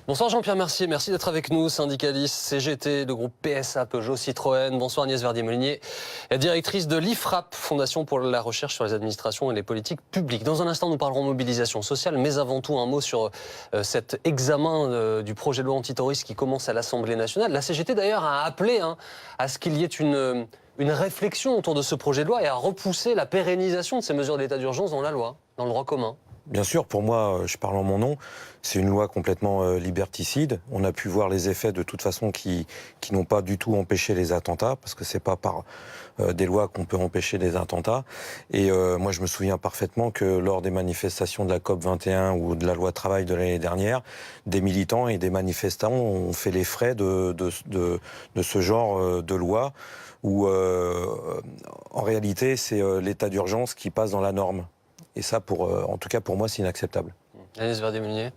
Bonsoir Jean-Pierre Mercier, merci d'être avec nous, syndicaliste CGT, le groupe PSA, Peugeot, Citroën. Bonsoir Agnès Verdier-Molinier, directrice de l'IFRAP, Fondation pour la recherche sur les administrations et les politiques publiques. Dans un instant, nous parlerons mobilisation sociale, mais avant tout, un mot sur cet examen du projet de loi antiterroriste qui commence à l'Assemblée nationale. La CGT d'ailleurs a appelé à ce qu'il y ait une réflexion autour de ce projet de loi et à repousser la pérennisation de ces mesures d'état d'urgence dans la loi, dans le droit commun. Bien sûr, pour moi, je parle en mon nom, c'est une loi complètement liberticide. On a pu voir les effets de toute façon qui n'ont pas du tout empêché les attentats, parce que c'est pas par des lois qu'on peut empêcher des attentats. Et moi, je me souviens parfaitement que lors des manifestations de la COP 21 ou de la loi travail de l'année dernière, des militants et des manifestants ont fait les frais de ce genre de loi où, en réalité, c'est l'état d'urgence qui passe dans la norme. Et ça, en tout cas, pour moi, c'est inacceptable. Agnès Verdier-Molinier.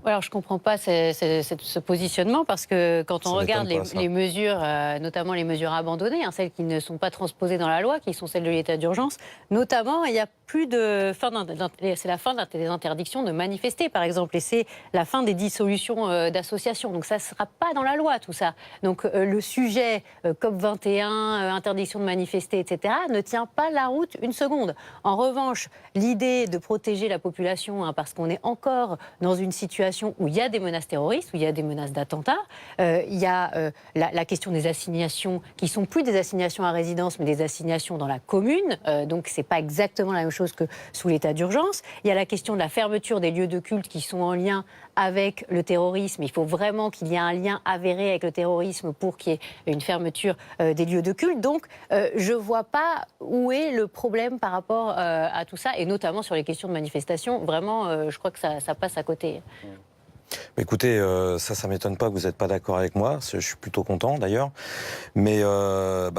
Alors, je ne comprends pas ce positionnement parce que quand on regarde les mesures, notamment les mesures abandonnées, celles qui ne sont pas transposées dans la loi, qui sont celles de l'état d'urgence, notamment, il y a plus de c'est la fin des interdictions de manifester, par exemple, et c'est la fin des dissolutions d'associations. Donc ça ne sera pas dans la loi, tout ça. Donc le sujet COP21, interdiction de manifester, etc., ne tient pas la route une seconde. En revanche, l'idée de protéger la population, parce qu'on est encore dans une situation où il y a des menaces terroristes, où il y a des menaces d'attentats, il y a la question des assignations, qui sont plus des assignations à résidence, mais des assignations dans la commune. Donc c'est pas exactement la même chose que sous l'état d'urgence. Il y a la question de la fermeture des lieux de culte qui sont en lien avec le terrorisme. Il faut vraiment qu'il y ait un lien avéré avec le terrorisme pour qu'il y ait une fermeture des lieux de culte. Donc, je ne vois pas où est le problème par rapport à tout ça, et notamment sur les questions de manifestation. Vraiment, je crois que ça passe à côté. Écoutez, ça m'étonne pas que vous n'êtes pas d'accord avec moi. Je suis plutôt content d'ailleurs. Mais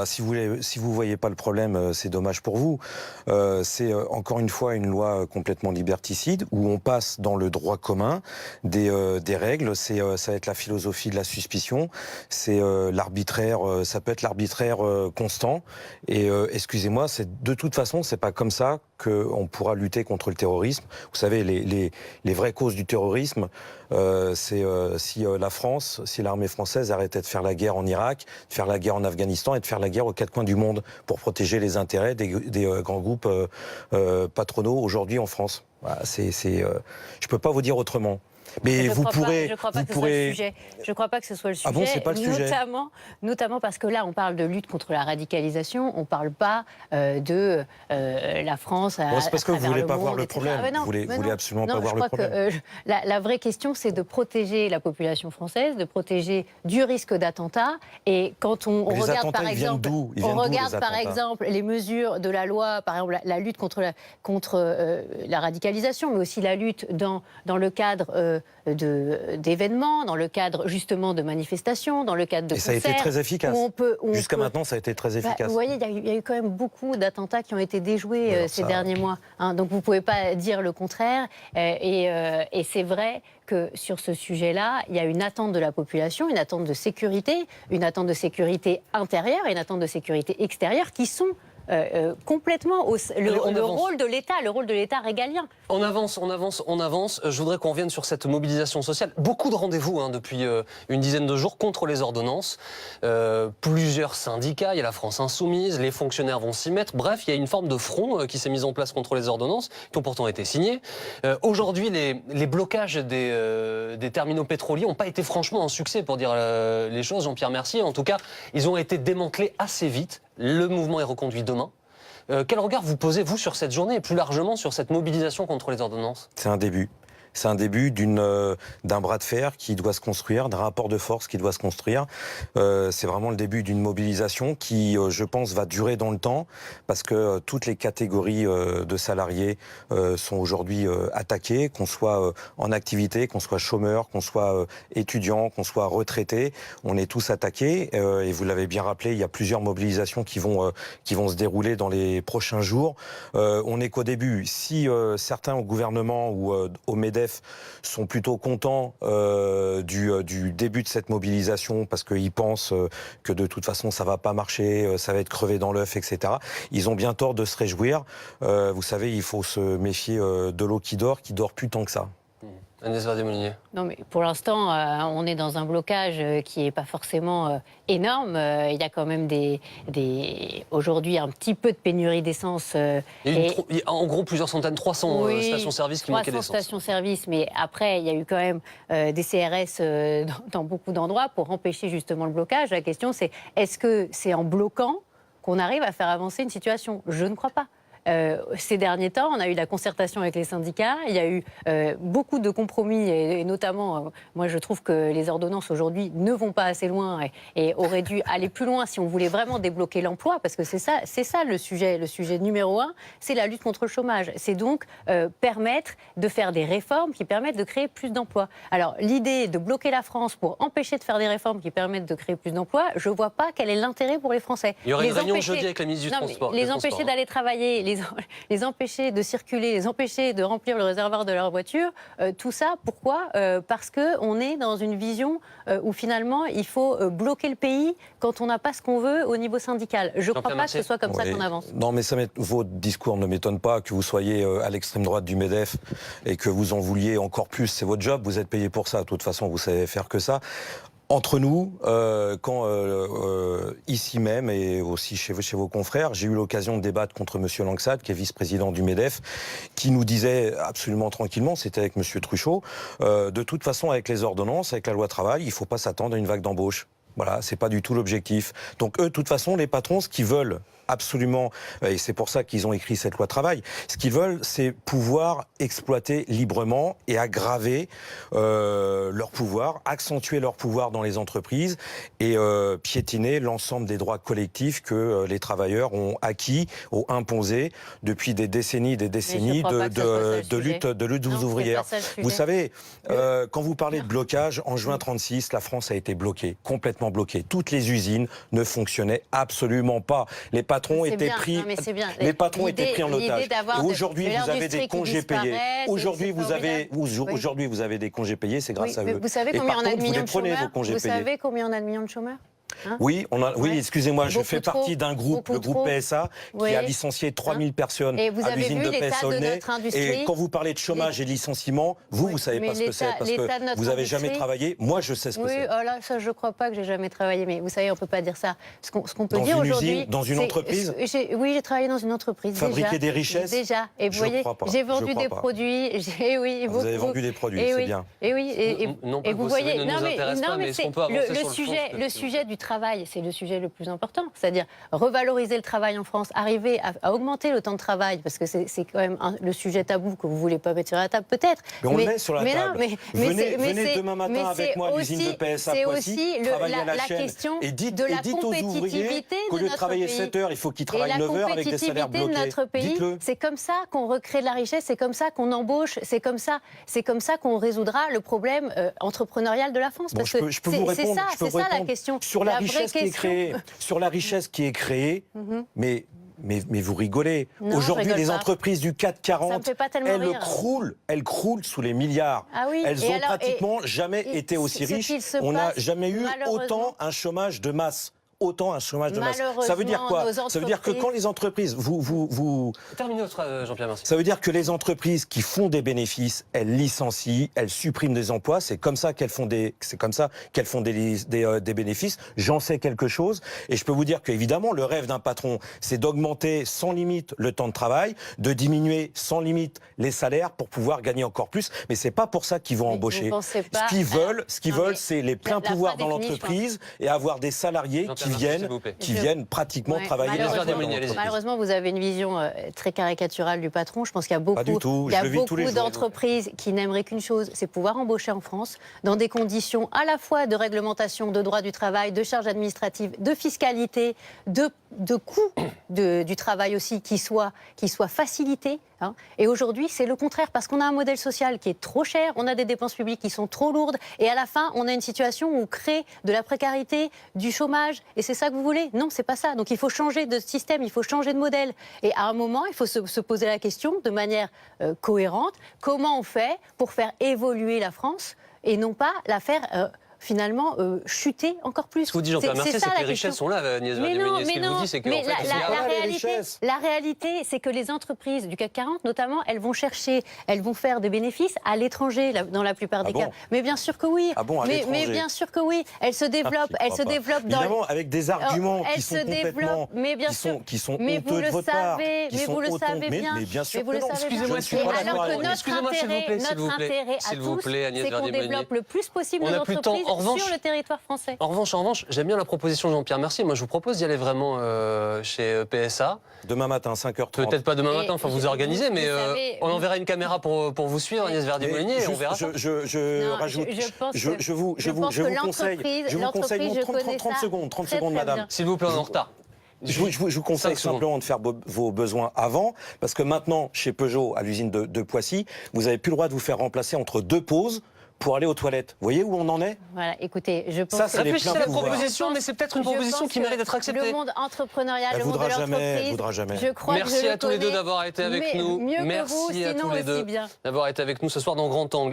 si vous voyez pas le problème, c'est dommage pour vous. C'est encore une fois une loi complètement liberticide où on passe dans le droit commun des règles. Ça va être la philosophie de la suspicion. C'est l'arbitraire. Ça peut être l'arbitraire constant. Et excusez-moi, de toute façon, c'est pas comme ça qu'on pourra lutter contre le terrorisme. Vous savez, les vraies causes du terrorisme. C'est si la France, si l'armée française arrêtait de faire la guerre en Irak, de faire la guerre en Afghanistan et de faire la guerre aux quatre coins du monde pour protéger les intérêts des grands groupes patronaux aujourd'hui en France. Voilà, je peux pas vous dire autrement. Mais je ne crois pas que ce soit le sujet. Ah bon, c'est pas le sujet. Notamment parce que là, on parle de lutte contre la radicalisation. On ne parle pas de la France. C'est parce que vous ne voulez pas voir le problème. Vous voulez absolument pas voir le problème. La vraie question, c'est de protéger la population française, de protéger du risque d'attentat. Et quand on regarde, par exemple, les mesures de la loi, par exemple, la lutte contre la radicalisation, mais aussi la lutte dans le cadre d'événements, dans le cadre justement de manifestations, dans le cadre de concerts. Et ça a été très efficace. Jusqu'à maintenant, ça a été très efficace. Vous voyez, il y a eu quand même beaucoup d'attentats qui ont été déjoués ces derniers mois. Donc vous ne pouvez pas dire le contraire. Et c'est vrai que sur ce sujet-là, il y a une attente de la population, une attente de sécurité intérieure et une attente de sécurité extérieure qui sont complètement le rôle de l'État régalien. On avance. Je voudrais qu'on revienne sur cette mobilisation sociale. Beaucoup de rendez-vous depuis une dizaine de jours contre les ordonnances. Plusieurs syndicats, il y a la France Insoumise, les fonctionnaires vont s'y mettre. Bref, il y a une forme de front qui s'est mise en place contre les ordonnances, qui ont pourtant été signées. Aujourd'hui, les blocages des terminaux pétroliers n'ont pas été franchement un succès, pour dire les choses, Jean-Pierre Mercier. En tout cas, ils ont été démantelés assez vite. Le mouvement est reconduit demain. Quel regard vous posez, vous, sur cette journée et plus largement sur cette mobilisation contre les ordonnances ? C'est un début. C'est un début d'un bras de fer qui doit se construire, d'un rapport de force qui doit se construire. C'est vraiment le début d'une mobilisation qui, je pense, va durer dans le temps parce que toutes les catégories de salariés sont aujourd'hui attaquées, qu'on soit en activité, qu'on soit chômeur, qu'on soit étudiant, qu'on soit retraité. On est tous attaqués et vous l'avez bien rappelé, il y a plusieurs mobilisations qui vont se dérouler dans les prochains jours. On n'est qu'au début. Si certains au gouvernement ou au MEDEF sont plutôt contents du début de cette mobilisation parce qu'ils pensent que de toute façon ça va pas marcher, ça va être crevé dans l'œuf, etc. Ils ont bien tort de se réjouir. Vous savez, il faut se méfier de l'eau qui dort plus tant que ça. Agnès Vardier-Monnier. Non, mais pour l'instant, on est dans un blocage qui n'est pas forcément énorme. Il y a quand même aujourd'hui un petit peu de pénurie d'essence. Il y a en gros plusieurs centaines, 300 stations-service qui manquaient d'essence. 300 stations-service, mais après, il y a eu quand même des CRS dans beaucoup d'endroits pour empêcher justement le blocage. La question, c'est est-ce que c'est en bloquant qu'on arrive à faire avancer une situation? Je ne crois pas. Ces derniers temps, on a eu la concertation avec les syndicats, il y a eu beaucoup de compromis et notamment, moi je trouve que les ordonnances aujourd'hui ne vont pas assez loin et auraient dû aller plus loin si on voulait vraiment débloquer l'emploi, parce que c'est ça le sujet numéro 1, c'est la lutte contre le chômage. C'est donc permettre de faire des réformes qui permettent de créer plus d'emplois. Alors l'idée de bloquer la France pour empêcher de faire des réformes qui permettent de créer plus d'emplois, je ne vois pas quel est l'intérêt pour les Français. Il y aurait une réunion jeudi avec la ministre du Transport. Les empêcher d'aller travailler, les empêcher de circuler, les empêcher de remplir le réservoir de leur voiture, tout ça, pourquoi ? Parce qu'on est dans une vision où finalement il faut bloquer le pays quand on n'a pas ce qu'on veut au niveau syndical. Je ne crois pas que ce soit comme ça qu'on avance. Non, mais votre discours ne m'étonne pas, que vous soyez à l'extrême droite du MEDEF et que vous en vouliez encore plus, c'est votre job, vous êtes payé pour ça, de toute façon vous savez faire que ça. Entre nous, ici même et aussi chez vos confrères, j'ai eu l'occasion de débattre contre M. Langsat, qui est vice-président du MEDEF, qui nous disait absolument tranquillement, c'était avec M. Truchot, de toute façon avec les ordonnances, avec la loi travail, il ne faut pas s'attendre à une vague d'embauche. Voilà, c'est pas du tout l'objectif. Donc eux, de toute façon, les patrons, ce qu'ils veulent absolument, et c'est pour ça qu'ils ont écrit cette loi travail, ce qu'ils veulent, c'est pouvoir exploiter librement et aggraver leur pouvoir, accentuer leur pouvoir dans les entreprises et piétiner l'ensemble des droits collectifs que les travailleurs ont acquis, ont imposés depuis des décennies de lutte ouvrière. Vous savez, quand vous parlez de blocage, en juin 36, la France a été bloquée, complètement bloquée. Toutes les usines ne fonctionnaient absolument pas. Les patrons étaient pris en otage. Aujourd'hui, vous avez des congés payés. Aujourd'hui, vous avez des congés payés, c'est grâce à eux. Vous savez combien on a de millions de chômeurs ? Vous savez combien on a de millions de chômeurs ? Oui, excusez-moi, je fais partie d'un groupe, le groupe PSA, qui a licencié 3000 personnes à l'usine de Pessaulnay. Et quand vous parlez de chômage et de licenciement, vous savez pas ce que c'est, parce que vous n'avez jamais travaillé. Moi, je sais ce que c'est. Oui, là, ça, je crois pas que j'ai jamais travaillé, mais vous savez, on peut pas dire ça. Ce qu'on peut dire aujourd'hui... Dans une entreprise ? Oui, j'ai travaillé dans une entreprise. Fabriquer des richesses ? Déjà. Et vous voyez, j'ai vendu des produits. Vous avez vendu des produits, c'est bien. Et oui, et vous voyez... Non, mais c'est le sujet du travail, c'est le sujet le plus important. C'est-à-dire revaloriser le travail en France, arriver à augmenter le temps de travail, parce que c'est quand même le sujet tabou que vous ne voulez pas mettre sur la table, peut-être. Mais on le met sur la table. Venez demain matin avec moi à l'usine de PSA Poissy, travailler à la chaîne, et dites aux ouvriers qu'au lieu de travailler 7 heures, il faut qu'ils travaillent 9 heures avec des salaires bloqués. La compétitivité de notre pays, c'est comme ça qu'on recrée de la richesse, c'est comme ça qu'on embauche, c'est comme ça qu'on résoudra le problème entrepreneurial de la France. Parce que c'est ça la question. Sur la richesse qui est créée, mais vous rigolez. Aujourd'hui, les entreprises du CAC 40, elles croulent sous les milliards. Elles ont pratiquement jamais été aussi riches. On n'a jamais eu autant un chômage de masse. Ça veut dire quoi ? Ça veut dire que quand les entreprises, Terminez Jean-Pierre, merci. Ça veut dire que les entreprises qui font des bénéfices, elles licencient, elles suppriment des emplois. C'est comme ça qu'elles font des bénéfices. J'en sais quelque chose, et je peux vous dire qu'évidemment, le rêve d'un patron, c'est d'augmenter sans limite le temps de travail, de diminuer sans limite les salaires pour pouvoir gagner encore plus. Mais c'est pas pour ça qu'ils vont embaucher. Ce qu'ils veulent, c'est les pleins pouvoirs dans l'entreprise et avoir des salariés qui viennent pratiquement travailler. Malheureusement, vous avez une vision très caricaturale du patron. Je pense qu'il y a beaucoup d'entreprises qui n'aimeraient qu'une chose, c'est pouvoir embaucher en France dans des conditions à la fois de réglementation, de droit du travail, de charges administratives, de fiscalité, de coût du travail aussi qui soit facilité. Et aujourd'hui, c'est le contraire, parce qu'on a un modèle social qui est trop cher, on a des dépenses publiques qui sont trop lourdes, et à la fin, on a une situation où on crée de la précarité, du chômage, et c'est ça que vous voulez ? Non, c'est pas ça. Donc il faut changer de système, il faut changer de modèle. Et à un moment, il faut se poser la question de manière cohérente, comment on fait pour faire évoluer la France et non pas la faire finalement chuter encore plus. Ce que vous dites Jean-Pierre Mercier, c'est que les richesses sont là, Agnès Verdier-Meunier. Ce qu'il vous dit, c'est que la réalité, c'est que les entreprises du CAC 40, notamment, elles vont faire des bénéfices à l'étranger, dans la plupart des cas. Mais bien sûr que oui. Mais bien sûr que oui. Elles se développent, évidemment, avec des arguments qui sont complètement, qui sont honteux de votre part. Mais vous le savez bien. Mais bien sûr que non. Excusez-moi, alors que notre intérêt à tous, c'est qu'on développe le plus possible nos entreprises sur le territoire français. En revanche, j'aime bien la proposition de Jean-Pierre Mercier. Moi, je vous propose d'y aller vraiment chez PSA. Demain matin, 5h30. Peut-être pas demain matin, enfin vous organisez, mais on enverra une caméra pour vous suivre, Agnès Verdier-Meunier, et on verra. Je vous conseille 30 secondes, madame. S'il vous plaît, on est en retard. Je vous conseille simplement de faire vos besoins avant, parce que maintenant, chez Peugeot, à l'usine de Poissy, vous n'avez plus le droit de vous faire remplacer entre 2 pauses pour aller aux toilettes. Vous voyez où on en est? Voilà, écoutez, je pense ça réfléchissez à la proposition, mais c'est peut-être une proposition qui mérite d'être acceptée. Le monde entrepreneurial, le monde de l'entreprise, voudra jamais. Je crois Merci que à tous les deux d'avoir été avec nous. Mieux Merci que vous, à tous les deux d'avoir été avec nous ce soir dans Grand Angle.